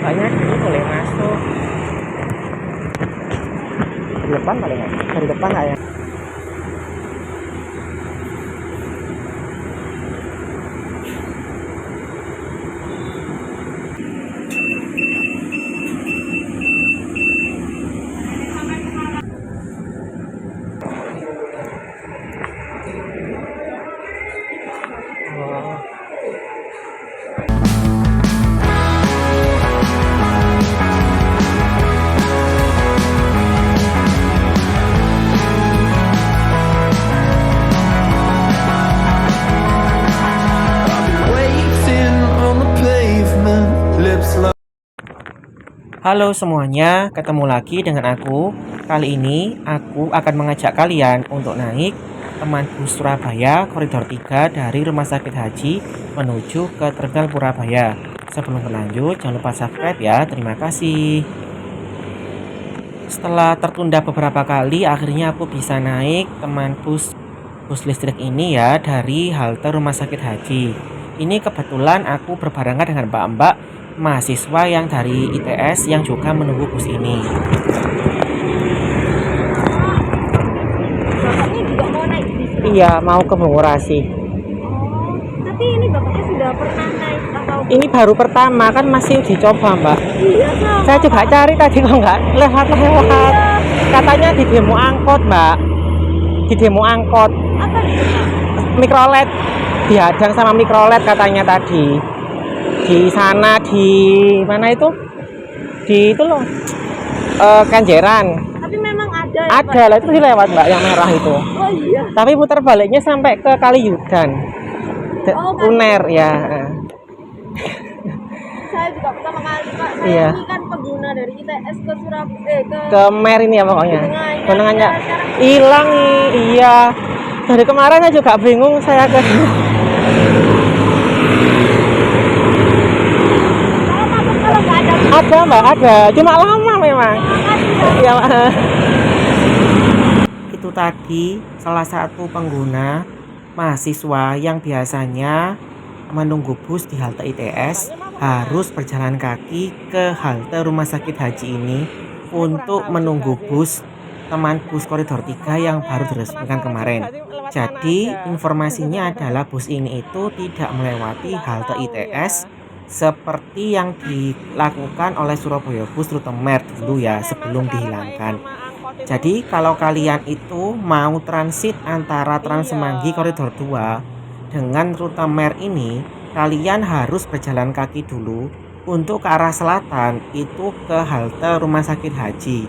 Kayaknya dulu boleh masuk di depan paling nggak? Dari depan nggak ya? Oh. Waiting on the pavement, lips like Halo semuanya, ketemu lagi dengan aku. Kali ini aku akan mengajak kalian untuk naik teman bus Surabaya koridor 3 dari Rumah Sakit Haji menuju ke Terminal Purabaya. Sebelum berlanjut, jangan lupa subscribe ya. Terima kasih. Setelah tertunda beberapa kali, akhirnya aku bisa naik teman bus listrik ini ya dari halte Rumah Sakit Haji. Ini kebetulan aku berbarengan dengan mbak-mbak mahasiswa yang dari ITS yang juga menunggu bus ini. Bapaknya juga mau naik bis. Iya, mau ke Bungurasi. Oh, tapi ini bapaknya sudah pernah naik atau? Ini baru pertama kan, masih uji coba mbak. Iya sama. Saya coba cari tadi kok nggak lewat. Katanya di demo angkot mbak. Di demo angkot. Apa itu Pak? Mikrolet, dihadang sama mikrolet katanya tadi. Di sana, di mana itu? Di itu loh, Kenjeran. Tapi memang ada ya Ada lah, itu sih lewat mbak yang merah itu. Pak? Oh iya. Tapi putar baliknya sampai ke Kaliyudan. Oh, Kali- Uner ya. Saya juga pertama kali Pak. Saya Iya. ini kan pengguna dari ITS ke Surabaya Ke Mer ini ya pokoknya. Benengannya. Benengannya Iya, sekarang- hilang nih. Iya. Dari kemarin saya juga bingung saya ke. Kalau masuk kalau nggak ada Ada mbak, ada. Cuma lama memang. Ya, itu tadi salah satu pengguna mahasiswa yang biasanya menunggu bus di halte ITS harus berjalan kaki ke halte Rumah Sakit Haji ini untuk menunggu bus teman bus koridor 3 yang baru diresmikan kemarin. Jadi informasinya adalah bus ini itu tidak melewati halte ITS seperti yang dilakukan oleh Surabaya Bus rute Mer dulu ya, sebelum dihilangkan. Jadi kalau kalian itu mau transit antara Transsemanggi koridor 2 dengan rute Mer ini, kalian harus berjalan kaki dulu untuk ke arah selatan, itu ke halte Rumah Sakit Haji.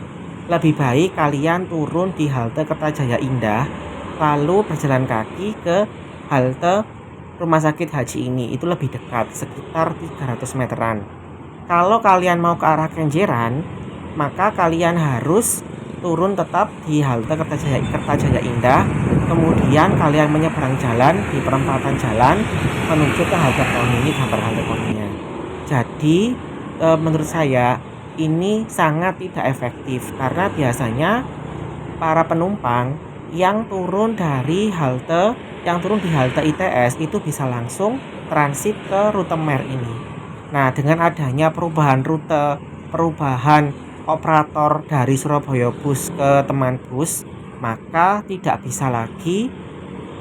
Lebih baik kalian turun di halte Kertajaya Indah lalu berjalan kaki ke halte Rumah Sakit Haji ini. Itu lebih dekat, sekitar 300 meteran. Kalau kalian mau ke arah Kenjeran, maka kalian harus turun tetap di halte Kertajaya Indah, kemudian kalian menyeberang jalan di perempatan jalan menuju ke halte Koni, gambar halte Koninya. Jadi menurut saya ini sangat tidak efektif karena biasanya para penumpang yang turun di halte ITS itu bisa langsung transit ke rute Mer ini. Nah, dengan adanya perubahan operator dari Surabaya Bus ke teman bus, maka tidak bisa lagi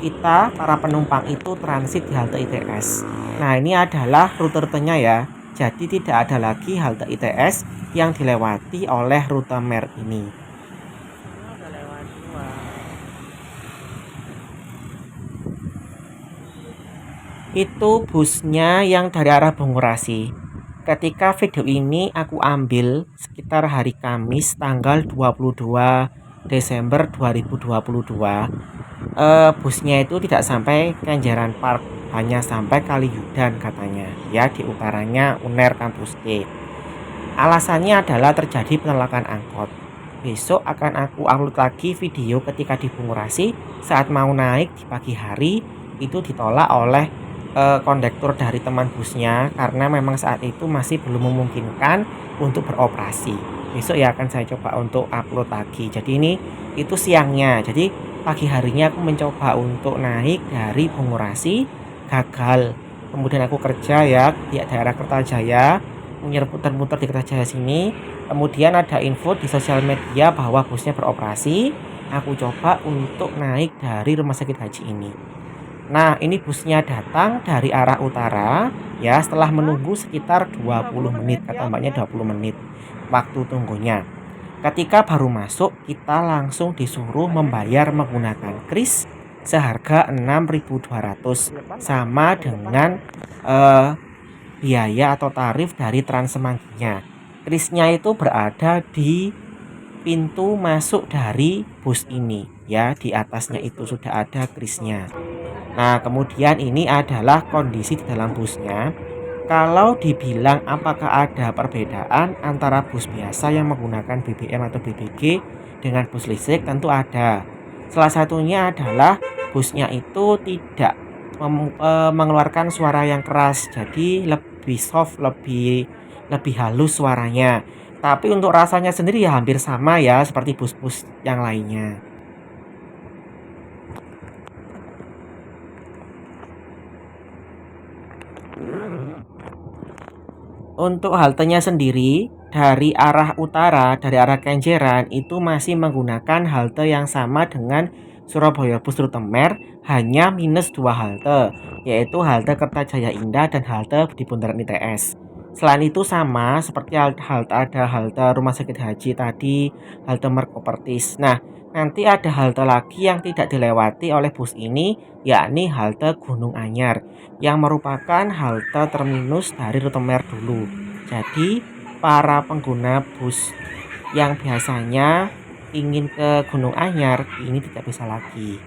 kita para penumpang itu transit di halte ITS. Nah, ini adalah rute-rutenya ya. Jadi tidak ada lagi halte ITS yang dilewati oleh rute Mer ini. Itu busnya yang dari arah Bungurasi. Ketika video ini aku ambil sekitar hari Kamis tanggal 22 Desember 2022, busnya itu tidak sampai Kenjeran Park, hanya sampai Kaliyudan katanya ya, di utaranya Uner Kampus D. Alasannya adalah terjadi penolakan angkot. Besok akan aku upload lagi video ketika di Bungurasi saat mau naik di pagi hari itu ditolak oleh kondektur dari teman busnya karena memang saat itu masih belum memungkinkan untuk beroperasi. Besok ya akan saya coba untuk upload lagi. Jadi ini itu siangnya. Jadi pagi harinya aku mencoba untuk naik dari Bungurasi, gagal. Kemudian aku kerja ya di daerah Kertajaya. muter-muter di Kertajaya sini. Kemudian ada info di sosial media bahwa busnya beroperasi. Aku coba untuk naik dari rumah sakit haji ini. Nah, ini busnya datang dari arah utara ya, setelah menunggu sekitar 20 menit, kata mbaknya 20 menit waktu tunggunya. Ketika baru masuk, kita langsung disuruh membayar menggunakan kris seharga 6.200 sama dengan eh, biaya atau tarif dari Trans Semangginya. Krisnya itu berada di pintu masuk dari bus ini ya, di atasnya itu sudah ada krisnya. Nah, kemudian ini adalah kondisi di dalam busnya. Kalau dibilang apakah ada perbedaan antara bus biasa yang menggunakan BBM atau BBG dengan bus listrik, tentu ada. Salah satunya adalah busnya itu tidak mengeluarkan suara yang keras, jadi lebih soft, lebih lebih halus suaranya. Tapi untuk rasanya sendiri ya hampir sama ya seperti bus-bus yang lainnya. Untuk haltenya sendiri dari arah utara, dari arah Kenjeran itu masih menggunakan halte yang sama dengan Surabaya Bus Rute Mer, hanya minus 2 halte, yaitu halte Kertajaya Indah dan halte di Bundaran ITS. Selain itu sama seperti ada halte Rumah Sakit Haji tadi, halte Merkopertis. Nah, nanti ada halte lagi yang tidak dilewati oleh bus ini, yakni halte Gunung Anyar yang merupakan halte terminus dari Rute Mer dulu. Jadi para pengguna bus yang biasanya ingin ke Gunung Anyar ini tidak bisa lagi.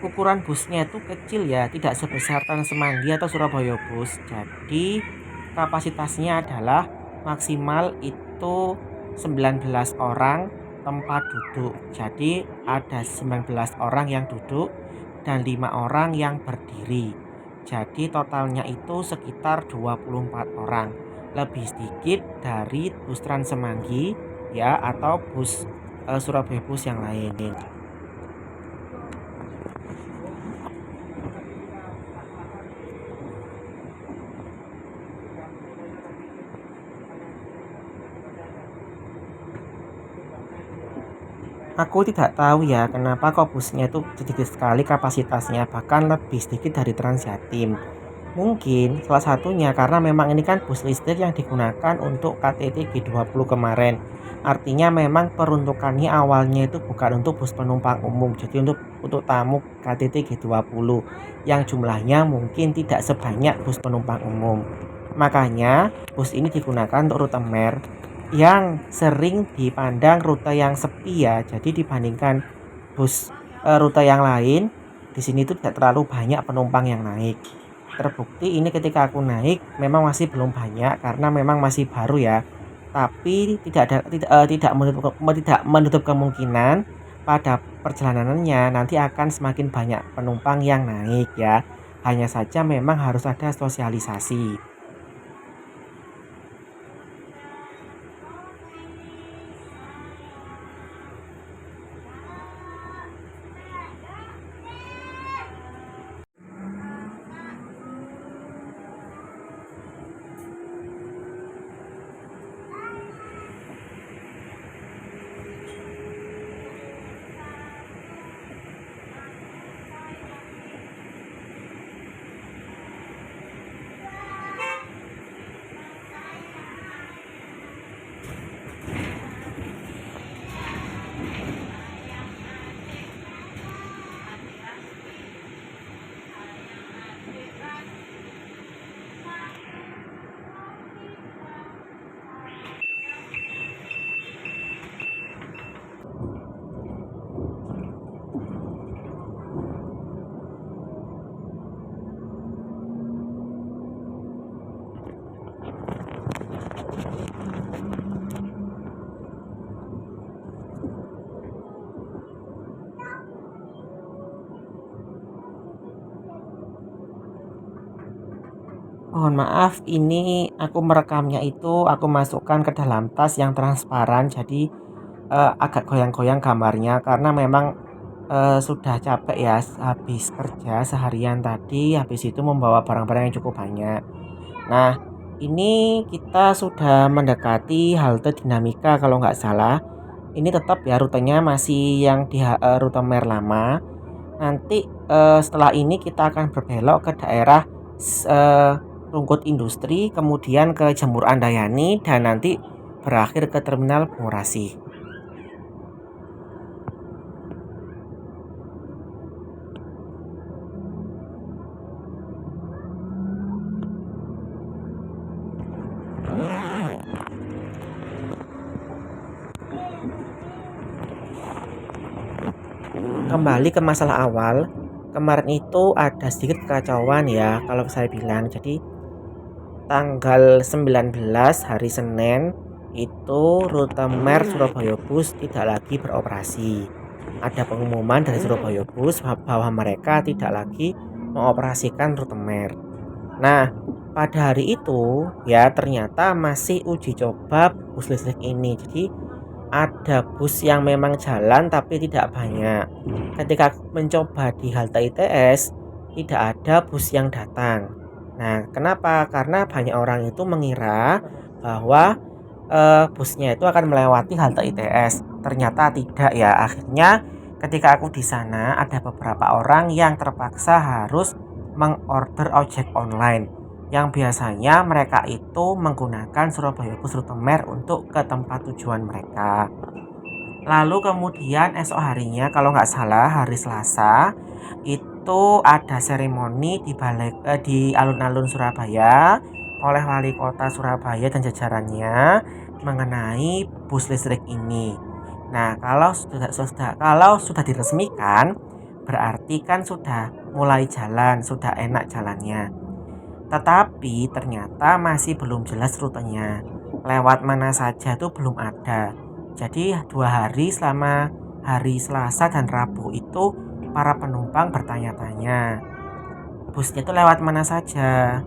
Ukuran busnya itu kecil ya, tidak sebesar Trans Semanggi atau Surabaya Bus. Jadi kapasitasnya adalah maksimal itu 19 orang tempat duduk. Jadi ada 19 orang yang duduk dan 5 orang yang berdiri. Jadi totalnya itu sekitar 24 orang. Lebih sedikit dari bus Trans Semanggi ya, atau bus Surabaya Bus yang lain. Aku tidak tahu ya kenapa kok busnya itu sedikit sekali kapasitasnya, bahkan lebih sedikit dari Trans Jatim. Mungkin salah satunya karena memang ini kan bus listrik yang digunakan untuk KTT G20 kemarin. Artinya memang peruntukannya awalnya itu bukan untuk bus penumpang umum, jadi untuk tamu KTT G20 yang jumlahnya mungkin tidak sebanyak bus penumpang umum. Makanya bus ini digunakan untuk rute Mer yang sering dipandang rute yang sepi ya. Jadi dibandingkan bus rute yang lain, di sini tuh tidak terlalu banyak penumpang yang naik. Terbukti ini ketika aku naik memang masih belum banyak karena memang masih baru ya. Tapi tidak menutup kemungkinan pada perjalanannya nanti akan semakin banyak penumpang yang naik ya. Hanya saja memang harus ada sosialisasi. Mohon maaf, ini aku merekamnya itu aku masukkan ke dalam tas yang transparan, jadi agak goyang-goyang gambarnya karena memang sudah capek ya habis kerja seharian tadi, habis itu membawa barang-barang yang cukup banyak. Nah, ini kita sudah mendekati halte Dinamika kalau nggak salah. Ini tetap ya rutenya masih yang di rute Mer lama. Nanti setelah ini kita akan berbelok ke daerah Rungkut Industri, kemudian ke Jemur Andayani dan nanti berakhir ke Terminal Bungurasi. Kembali ke masalah awal, kemarin itu ada sedikit kekacauan ya kalau saya bilang. Jadi tanggal 19 hari Senin itu rute Mer Surabaya Bus tidak lagi beroperasi. Ada pengumuman dari Surabaya Bus bahwa mereka tidak lagi mengoperasikan rute Mer. Nah, pada hari itu ya ternyata masih uji coba bus listrik ini. Jadi ada bus yang memang jalan tapi tidak banyak. Ketika mencoba di halte ITS, tidak ada bus yang datang. Nah, kenapa? Karena banyak orang itu mengira bahwa busnya itu akan melewati halte ITS. Ternyata tidak ya. Akhirnya ketika aku di sana ada beberapa orang yang terpaksa harus mengorder ojek online, yang biasanya mereka itu menggunakan Surabaya Bus Rute Mer untuk ke tempat tujuan mereka. Lalu kemudian esok harinya kalau nggak salah hari Selasa itu ada seremoni di alun-alun Surabaya oleh wali kota Surabaya dan jajarannya mengenai bus listrik ini. Nah, kalau sudah diresmikan berarti kan sudah mulai jalan, sudah enak jalannya. Tetapi ternyata masih belum jelas rutenya. Lewat mana saja tuh belum ada. Jadi 2 hari selama hari Selasa dan Rabu itu para penumpang bertanya-tanya, busnya itu lewat mana saja?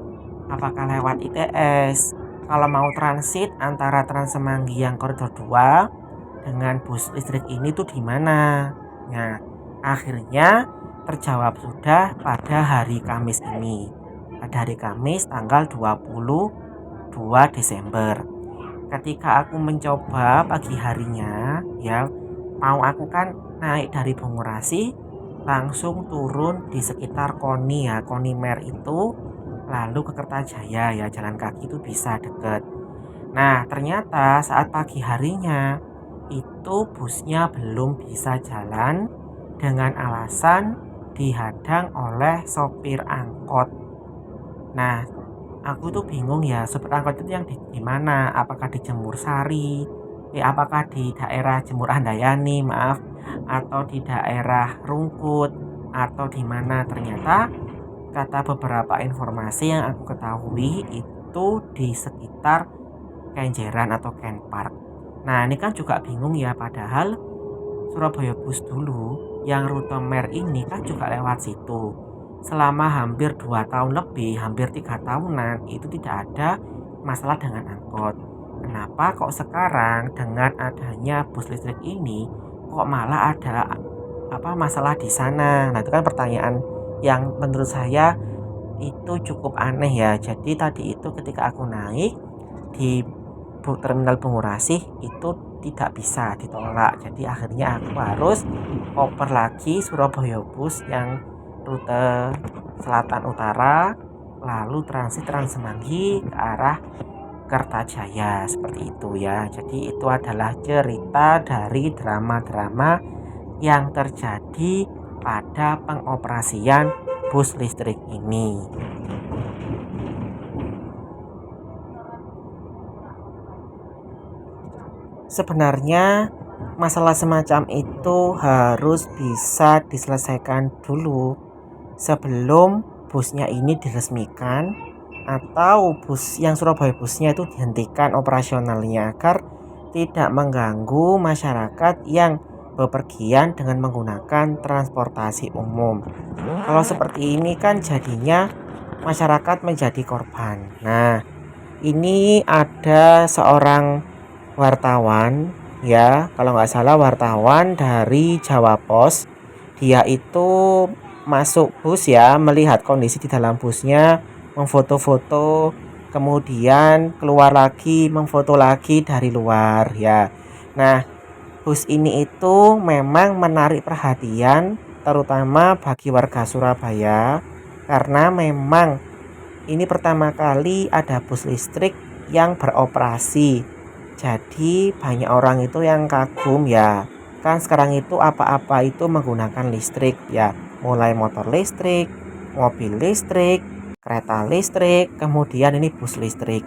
Apakah lewat ITS? Kalau mau transit antara Trans Semanggi yang koridor 2 dengan bus listrik ini tuh di mana? Nah, akhirnya terjawab sudah pada hari Kamis ini. Pada hari Kamis tanggal 22 Desember. Ketika aku mencoba pagi harinya, ya mau aku kan naik dari Bungurasi langsung turun di sekitar Koni ya, Koni Mer itu, lalu ke Kertajaya ya, jalan kaki itu bisa deket. Nah, ternyata saat pagi harinya itu busnya belum bisa jalan dengan alasan dihadang oleh sopir angkot. Nah, aku tuh bingung ya, sopir angkot itu yang di mana? Apakah di Jemur Sari? Apakah di daerah Jemur Andayani, maaf, atau di daerah Rungkut, atau di mana? Ternyata kata beberapa informasi yang aku ketahui itu di sekitar Kenjeran atau Ken Park. Nah, ini kan juga bingung ya, padahal Surabaya Bus dulu yang rute Mer ini kan juga lewat situ. Selama hampir 2 tahun lebih, hampir 3 tahunan itu tidak ada masalah dengan angkot. Kenapa kok sekarang dengan adanya bus listrik ini kok malah ada masalah di sana? Nah, itu kan pertanyaan yang menurut saya itu cukup aneh ya. Jadi tadi itu ketika aku naik di Terminal Bungurasi itu tidak bisa ditolak. Jadi akhirnya aku harus oper lagi Surabaya Bus yang rute selatan utara, lalu transit Trans Semanggi ke arah Kertajaya, seperti itu ya. Jadi itu adalah cerita dari drama-drama yang terjadi pada pengoperasian bus listrik ini. Sebenarnya masalah semacam itu harus bisa diselesaikan dulu sebelum busnya ini diresmikan, atau bus yang Surabaya Busnya itu dihentikan operasionalnya agar tidak mengganggu masyarakat yang bepergian dengan menggunakan transportasi umum. Kalau seperti ini kan jadinya masyarakat menjadi korban. Nah, ini ada seorang wartawan ya, kalau nggak salah wartawan dari Jawa Pos. Dia itu masuk bus ya, melihat kondisi di dalam busnya, memfoto-foto, kemudian keluar lagi, memfoto lagi dari luar ya. Nah, bus ini itu memang menarik perhatian terutama bagi warga Surabaya karena memang ini pertama kali ada bus listrik yang beroperasi. Jadi banyak orang itu yang kagum ya. Kan sekarang itu apa-apa itu menggunakan listrik ya. Mulai motor listrik, mobil listrik, kereta listrik, kemudian ini bus listrik.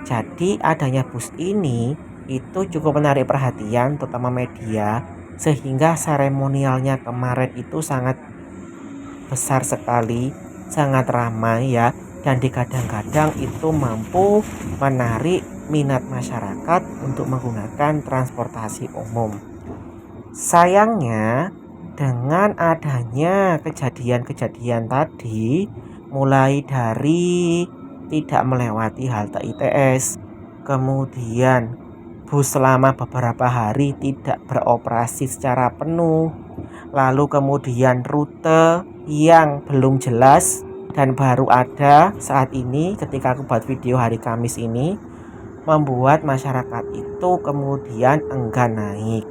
Jadi adanya bus ini itu cukup menarik perhatian terutama media sehingga seremonialnya kemarin itu sangat besar sekali, sangat ramai ya, dan digadang-gadang itu mampu menarik minat masyarakat untuk menggunakan transportasi umum. Sayangnya dengan adanya kejadian-kejadian tadi, mulai dari tidak melewati halte ITS, kemudian bus selama beberapa hari tidak beroperasi secara penuh, lalu kemudian rute yang belum jelas dan baru ada saat ini ketika aku buat video hari Kamis ini, membuat masyarakat itu kemudian enggan naik.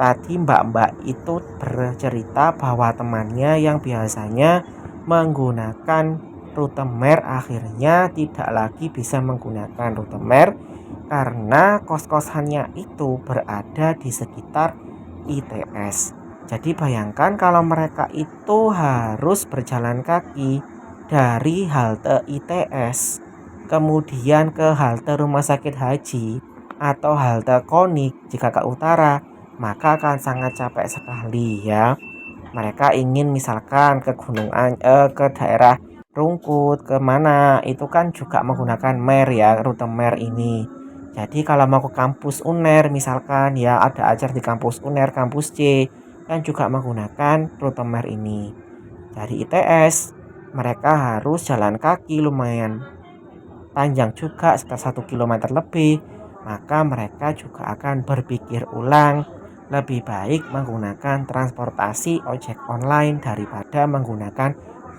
Tadi mbak-mbak itu bercerita bahwa temannya yang biasanya menggunakan rute Mer akhirnya tidak lagi bisa menggunakan rute Mer karena kos-kosannya itu berada di sekitar ITS. Jadi bayangkan kalau mereka itu harus berjalan kaki dari halte ITS kemudian ke halte rumah sakit haji atau halte Konik jika ke utara, maka akan sangat capek sekali ya. Mereka ingin misalkan ke ke daerah Rungkut, ke mana itu kan juga menggunakan Mer ya, rute Mer ini. Jadi kalau mau ke kampus UNER misalkan ya ada acara di kampus UNER, kampus C kan juga menggunakan rute Mer ini. Dari ITS mereka harus jalan kaki lumayan panjang juga sekitar 1 kilometer lebih, maka mereka juga akan berpikir ulang lebih baik menggunakan transportasi ojek online daripada menggunakan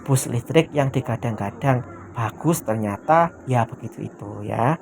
bus listrik yang digadang-gadang bagus ternyata ya begitu itu ya.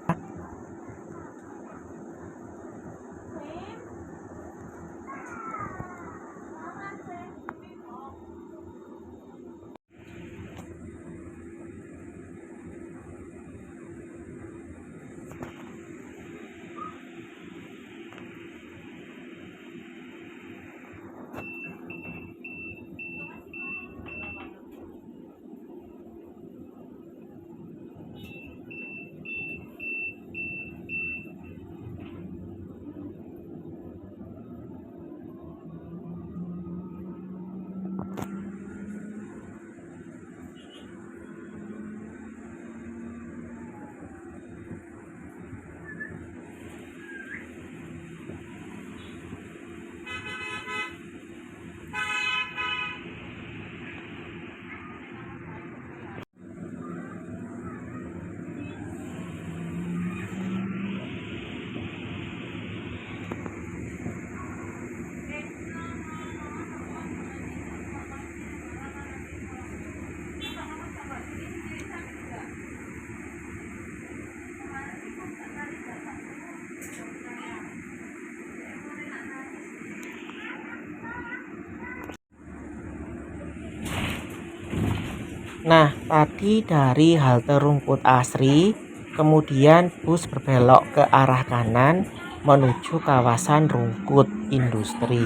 Nah, tadi dari halte Rungkut Asri, kemudian bus berbelok ke arah kanan menuju kawasan Rungkut Industri.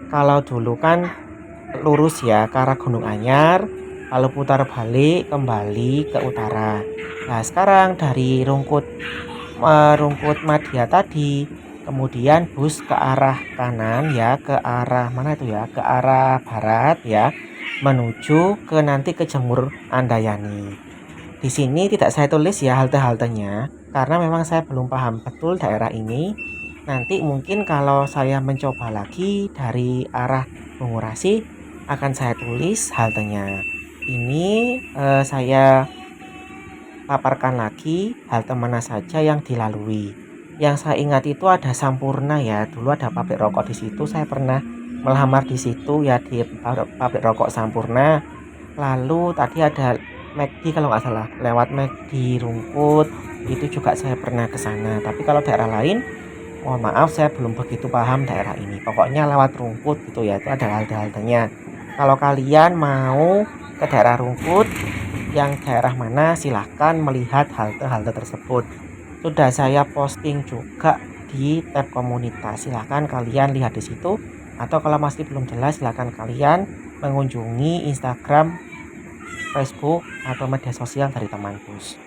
Kalau dulu kan lurus ya ke arah Gunung Anyar, lalu putar balik kembali ke utara. Nah, sekarang dari Rungkut Madia tadi, kemudian bus ke arah kanan ya, ke arah mana itu ya, ke arah barat ya, menuju ke nanti ke Jemur Andayani. Di sini tidak saya tulis ya halte-haltenya karena memang saya belum paham betul daerah ini. Nanti mungkin kalau saya mencoba lagi dari arah Bungurasi akan saya tulis haltenya. Ini saya paparkan lagi halte mana saja yang dilalui. Yang saya ingat itu ada Sampurna ya, dulu ada pabrik rokok di situ, saya pernah melamar di situ ya, di pabrik rokok Sampurna. Lalu tadi ada McD kalau nggak salah, lewat McD Rungkut itu juga saya pernah ke sana. Tapi kalau daerah lain, mohon maaf saya belum begitu paham daerah ini. Pokoknya lewat Rungkut gitu ya, itu ada halte-haltenya. Kalau kalian mau ke daerah Rungkut, yang daerah mana silahkan melihat halte-halte tersebut. Sudah saya posting juga di tab komunitas, silahkan kalian lihat di situ. Atau kalau masih belum jelas, silahkan kalian mengunjungi Instagram, Facebook, atau media sosial dari teman bus.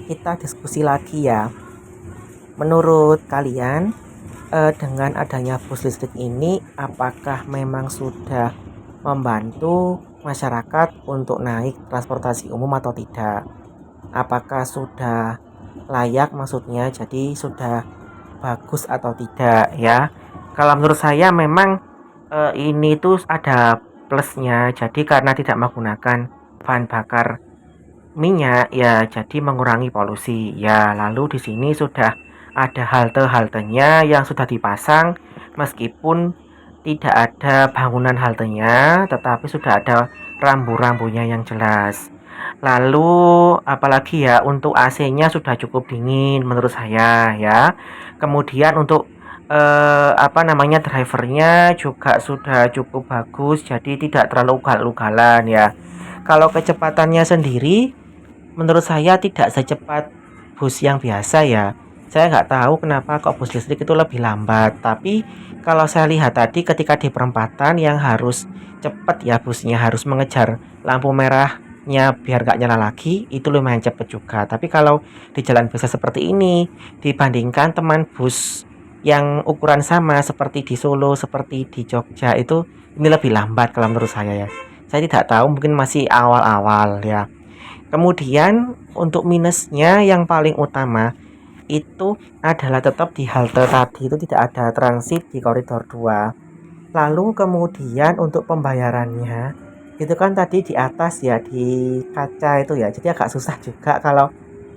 Kita diskusi lagi ya. Menurut kalian, dengan adanya bus listrik ini, apakah memang sudah membantu masyarakat untuk naik transportasi umum atau tidak? Apakah sudah layak, maksudnya jadi sudah bagus atau tidak ya? Kalau menurut saya memang ini tuh ada plusnya. Jadi karena tidak menggunakan bahan bakar minyak ya, jadi mengurangi polusi ya. Lalu di sini sudah ada halte-haltenya yang sudah dipasang, meskipun tidak ada bangunan haltenya, tetapi sudah ada rambu-rambunya yang jelas. Lalu apalagi ya, untuk AC-nya sudah cukup dingin menurut saya ya. Kemudian untuk apa namanya, drivernya juga sudah cukup bagus, jadi tidak terlalu ugal-ugalan ya. Kalau kecepatannya sendiri, menurut saya tidak secepat bus yang biasa ya. Saya nggak tahu kenapa kok bus listrik itu lebih lambat. Tapi kalau saya lihat tadi ketika di perempatan yang harus cepat ya, busnya harus mengejar lampu merahnya biar nggak nyala lagi, itu lumayan cepat juga. Tapi kalau di jalan biasa seperti ini, dibandingkan teman bus yang ukuran sama seperti di Solo, seperti di Jogja, itu ini lebih lambat kalau menurut saya ya. Saya tidak tahu, mungkin masih awal-awal ya. Kemudian untuk minusnya yang paling utama itu adalah tetap di halte tadi itu tidak ada transit di koridor 2. Lalu kemudian untuk pembayarannya itu kan tadi di atas ya, di kaca itu ya. Jadi agak susah juga kalau,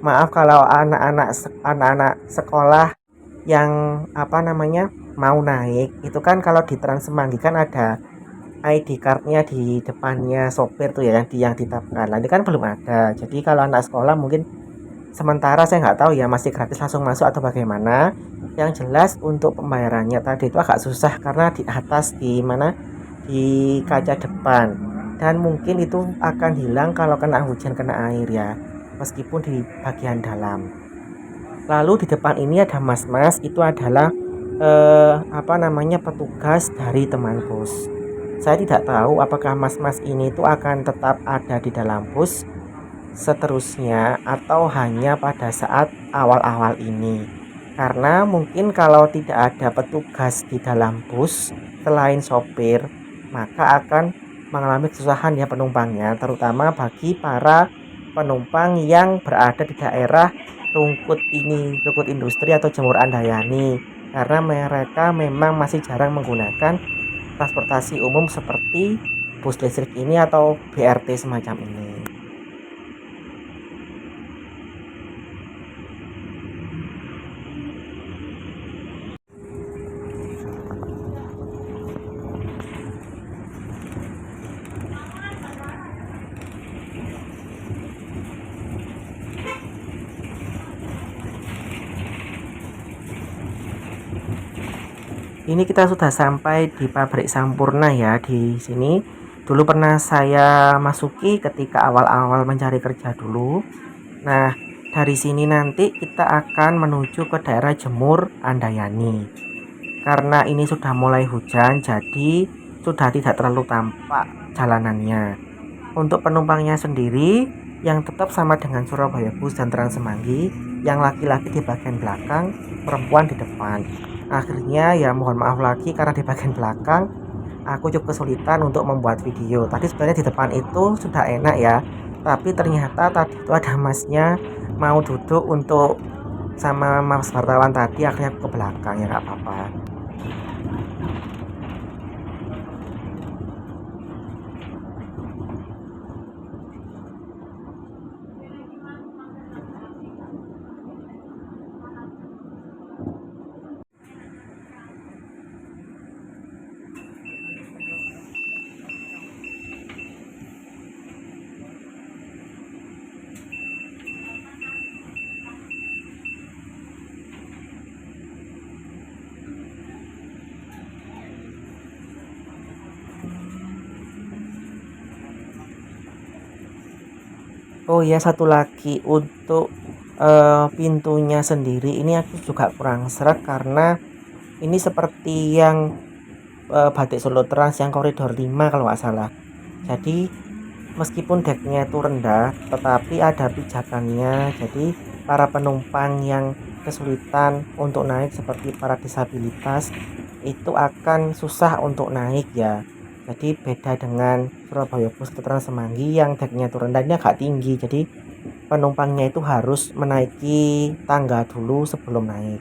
maaf, kalau anak-anak sekolah yang apa namanya mau naik itu kan, kalau di Trans Semanggi kan ada ID cardnya di depannya sopir tuh ya, yang ditapkan. Nah, ini kan belum ada. Jadi kalau anak sekolah mungkin sementara saya nggak tahu ya, masih gratis langsung masuk atau bagaimana. Yang jelas untuk pembayarannya tadi itu agak susah karena di atas, di mana, di kaca depan, dan mungkin itu akan hilang kalau kena hujan, kena air ya, meskipun di bagian dalam. Lalu di depan ini ada mas-mas, itu adalah apa namanya, petugas dari teman bus. Saya tidak tahu apakah mas-mas ini tuh akan tetap ada di dalam bus seterusnya atau hanya pada saat awal-awal ini. Karena mungkin kalau tidak ada petugas di dalam bus selain sopir, maka akan mengalami kesusahan ya penumpangnya, terutama bagi para penumpang yang berada di daerah Rungkut ini, Rungkut Industri atau Jemur Andayani, karena mereka memang masih jarang menggunakan transportasi umum seperti bus listrik ini atau BRT semacam ini. Ini kita sudah sampai di pabrik Sampurna ya. Di sini dulu pernah saya masuki ketika awal-awal mencari kerja dulu. Nah, dari sini nanti kita akan menuju ke daerah Jemur Andayani. Karena ini sudah mulai hujan, jadi sudah tidak terlalu tampak jalanannya. Untuk penumpangnya sendiri yang tetap sama dengan Surabaya Bus dan Trans Semanggi, yang laki-laki di bagian belakang, perempuan di depan. Akhirnya ya mohon maaf lagi karena di bagian belakang aku cukup kesulitan untuk membuat video. Tadi sebenarnya di depan itu sudah enak ya, tapi ternyata tadi itu ada masnya mau duduk untuk sama mas wartawan tadi, akhirnya aku ke belakang ya nggak apa-apa. Oh ya, satu lagi untuk pintunya sendiri ini aku juga kurang sreg karena ini seperti yang Batik Solo Trans yang koridor 5 kalau nggak salah. Jadi meskipun deknya itu rendah tetapi ada pijakannya, jadi para penumpang yang kesulitan untuk naik seperti para disabilitas itu akan susah untuk naik ya. Jadi beda dengan Surabaya Bus ke Trans Semanggi yang deknya itu rendah, ini agak tinggi, jadi penumpangnya itu harus menaiki tangga dulu sebelum naik.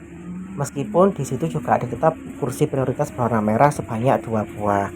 Meskipun di situ juga ada tetap kursi prioritas berwarna merah sebanyak 2 buah.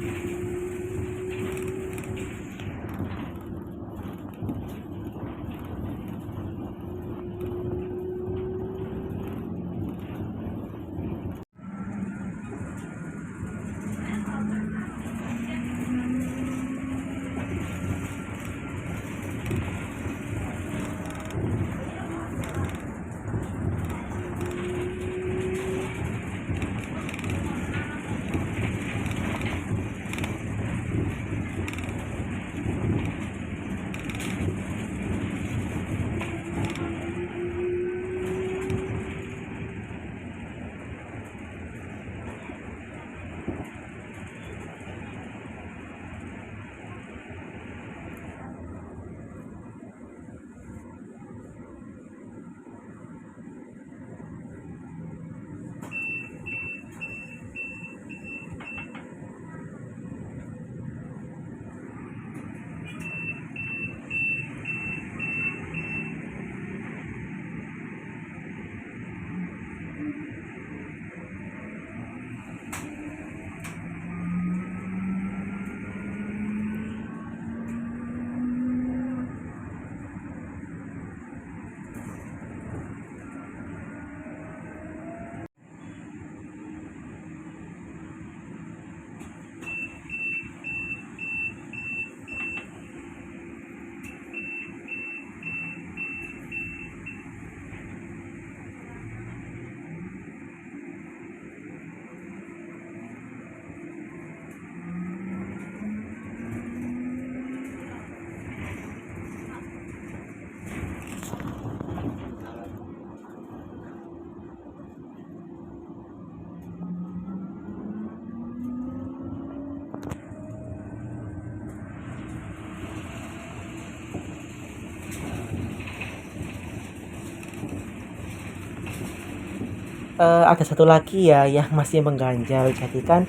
Ada satu lagi ya yang masih mengganjal. Jadi kan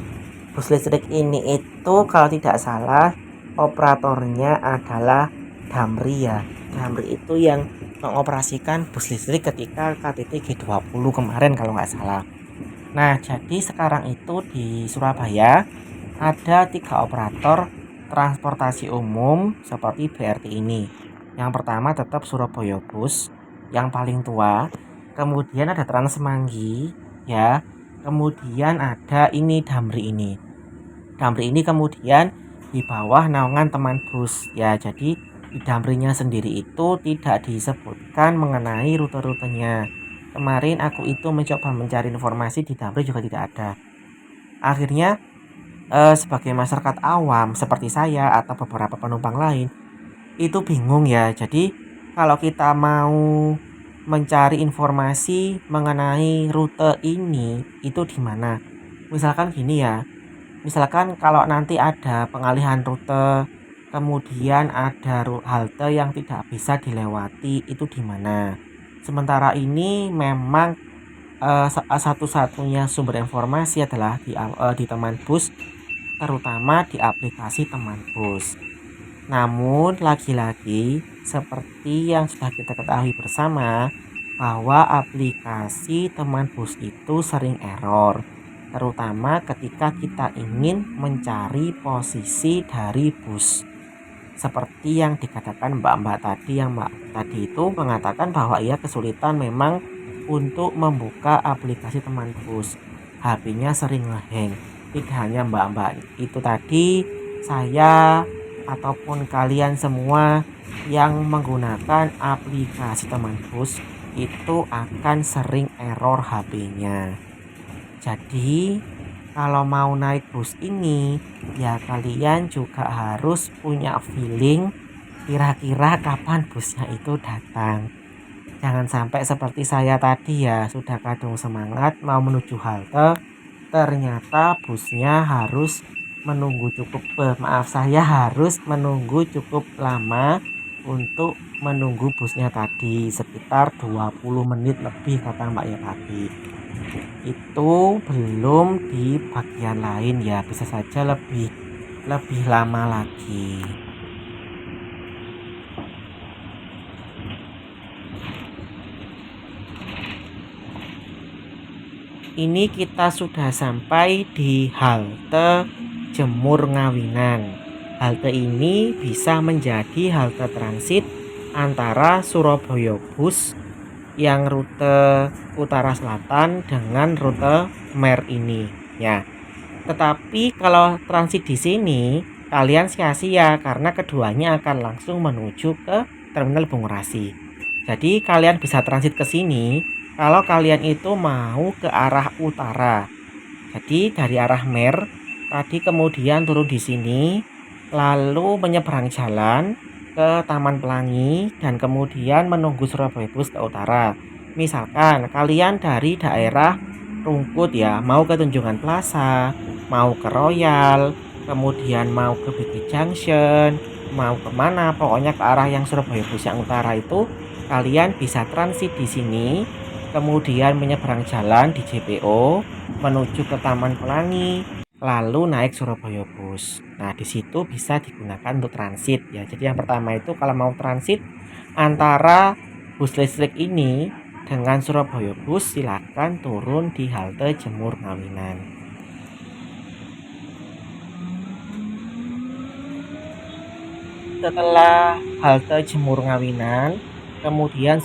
bus listrik ini itu kalau tidak salah operatornya adalah Damri ya. Damri itu yang mengoperasikan bus listrik ketika KTT G20 kemarin kalau nggak salah. Nah, jadi sekarang itu di Surabaya ada 3 operator transportasi umum seperti BRT ini. Yang pertama tetap Surabaya Bus yang paling tua. Kemudian ada Trans Semanggi ya. Kemudian ada ini Damri ini. Damri ini kemudian di bawah naungan Teman Bus ya. Jadi di Damrinya sendiri itu tidak disebutkan mengenai rute-rutenya. Kemarin aku itu mencoba mencari informasi di Damri juga tidak ada. Akhirnya sebagai masyarakat awam seperti saya atau beberapa penumpang lain itu bingung ya. Jadi kalau kita mau mencari informasi mengenai rute ini itu di mana? Misalkan gini ya, misalkan kalau nanti ada pengalihan rute, kemudian ada halte yang tidak bisa dilewati itu di mana? Sementara ini memang satu-satunya sumber informasi adalah di teman bus, terutama di aplikasi teman bus. Namun lagi-lagi seperti yang sudah kita ketahui bersama bahwa aplikasi teman bus itu sering error, terutama ketika kita ingin mencari posisi dari bus. Seperti yang dikatakan Mbak-mbak tadi, yang Mbak tadi itu mengatakan bahwa ia kesulitan memang untuk membuka aplikasi teman bus. HP-nya sering ngeheng. Tidak hanya Mbak-mbak itu tadi, saya ataupun kalian semua yang menggunakan aplikasi teman bus itu akan sering error HP-nya. Jadi kalau mau naik bus ini ya kalian juga harus punya feeling kira-kira kapan busnya itu datang. Jangan sampai seperti saya tadi ya, sudah kadung semangat mau menuju halte, ternyata busnya harus menunggu saya harus menunggu cukup lama untuk menunggu busnya tadi, sekitar 20 menit lebih kata mbaknya tadi. Itu belum di bagian lain ya, bisa saja lebih lama lagi. Ini kita sudah sampai di halte Jemur Ngawinan. Halte ini bisa menjadi halte transit antara Surabaya Bus yang rute utara selatan dengan rute Mer ini ya. Tetapi kalau transit di sini kalian sia-sia karena keduanya akan langsung menuju ke Terminal Bungurasi. Jadi kalian bisa transit ke sini kalau kalian itu mau ke arah utara. Jadi dari arah Mer tadi kemudian turun di sini, lalu menyeberang jalan ke Taman Pelangi dan kemudian menunggu Surabaya Bus ke utara. Misalkan kalian dari daerah Rungkut ya, mau ke Tunjungan Plaza, mau ke Royal, kemudian mau ke BG Junction, mau kemana, pokoknya ke arah yang Surabaya Bus yang utara itu kalian bisa transit di sini, kemudian menyeberang jalan di JPO menuju ke Taman Pelangi, lalu naik Surabaya Bus. Nah, di situ bisa digunakan untuk transit ya. Jadi yang pertama itu kalau mau transit antara bus listrik ini dengan Surabaya Bus, silakan turun di halte Jemur Ngawinan. Setelah halte Jemur Ngawinan, kemudian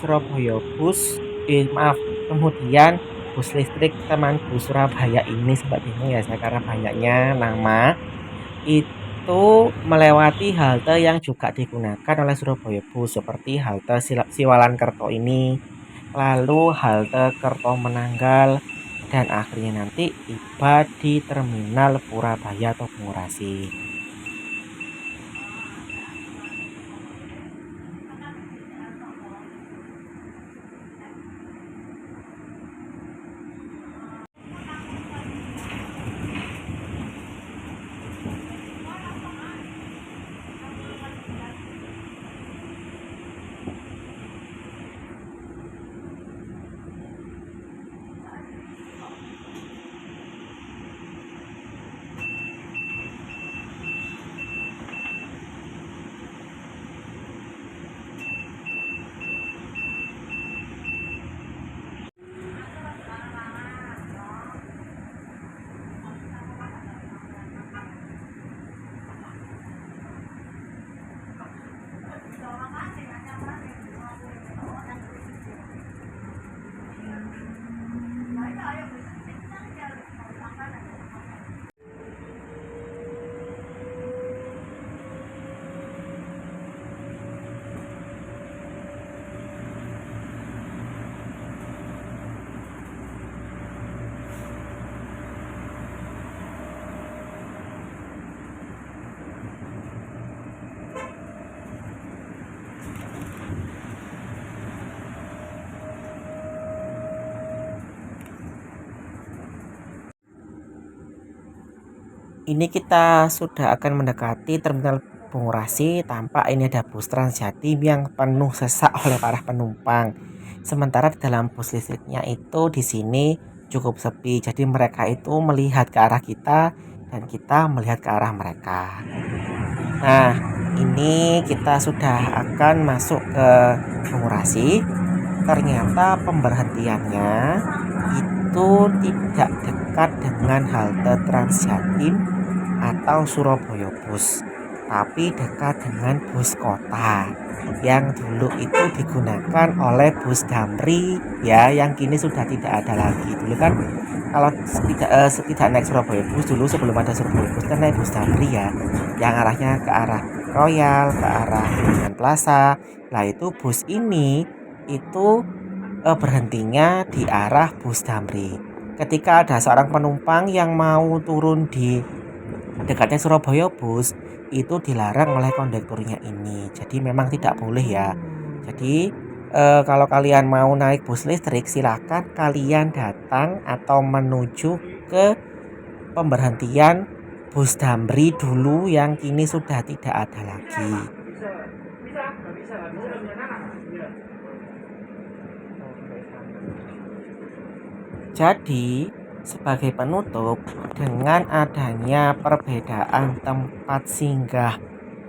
kemudian bus listrik teman bus Surabaya ini, sempat bingung ya saya karena banyaknya nama, itu melewati halte yang juga digunakan oleh Surabaya Bus seperti halte Siwalan Kerto ini, lalu halte Kerto Menanggal, dan akhirnya nanti tiba di Terminal Purabaya atau Bungurasi. Ini kita sudah akan mendekati terminal Bungurasi. Tampak ini ada bus Transjatim yang penuh sesak oleh para penumpang. Sementara di dalam bus listriknya itu di sini cukup sepi. Jadi mereka itu melihat ke arah kita dan kita melihat ke arah mereka. Nah, ini kita sudah akan masuk ke Bungurasi. Ternyata pemberhentiannya itu tidak dekat dengan halte Transjatim atau Surabaya Bus, tapi dekat dengan bus kota yang dulu itu digunakan oleh bus Damri ya, yang kini sudah tidak ada lagi. Dulu kan kalau tidak naik Surabaya Bus, dulu sebelum ada Surabaya Bus kan naik bus Damri ya, yang arahnya ke arah Royal, ke arah Kuningan Plaza. Lah itu bus ini itu berhentinya di arah bus Damri. Ketika ada seorang penumpang yang mau turun di dekatnya Surabaya Bus, itu dilarang oleh kondekturnya ini. Jadi memang tidak boleh ya. Jadi kalau kalian mau naik bus listrik, silakan kalian datang atau menuju ke pemberhentian bus Damri dulu yang kini sudah tidak ada lagi. Jadi, sebagai penutup, dengan adanya perbedaan tempat singgah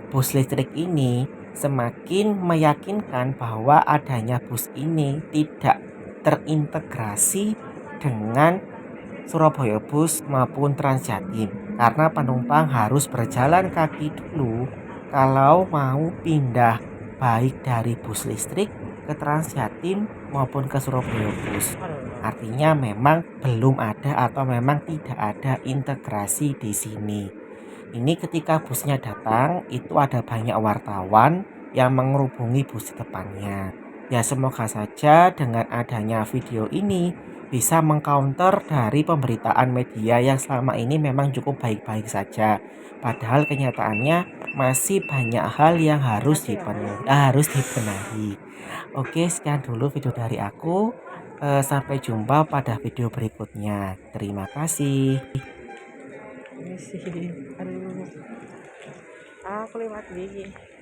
bus listrik ini semakin meyakinkan bahwa adanya bus ini tidak terintegrasi dengan Surabaya Bus maupun Transjatim, karena penumpang harus berjalan kaki dulu kalau mau pindah baik dari bus listrik ke Transjatim maupun ke Surabaya Bus. Artinya memang belum ada atau memang tidak ada integrasi di sini. Ini ketika busnya datang itu ada banyak wartawan yang mengerubungi bus di depannya. Ya semoga saja dengan adanya video ini bisa mengcounter dari pemberitaan media yang selama ini memang cukup baik-baik saja. Padahal kenyataannya masih banyak hal yang harus dibenahi. Oke, sekian dulu video dari aku. Sampai jumpa pada video berikutnya. Terima kasih. Ini sih, aduh, aku lewat gigi.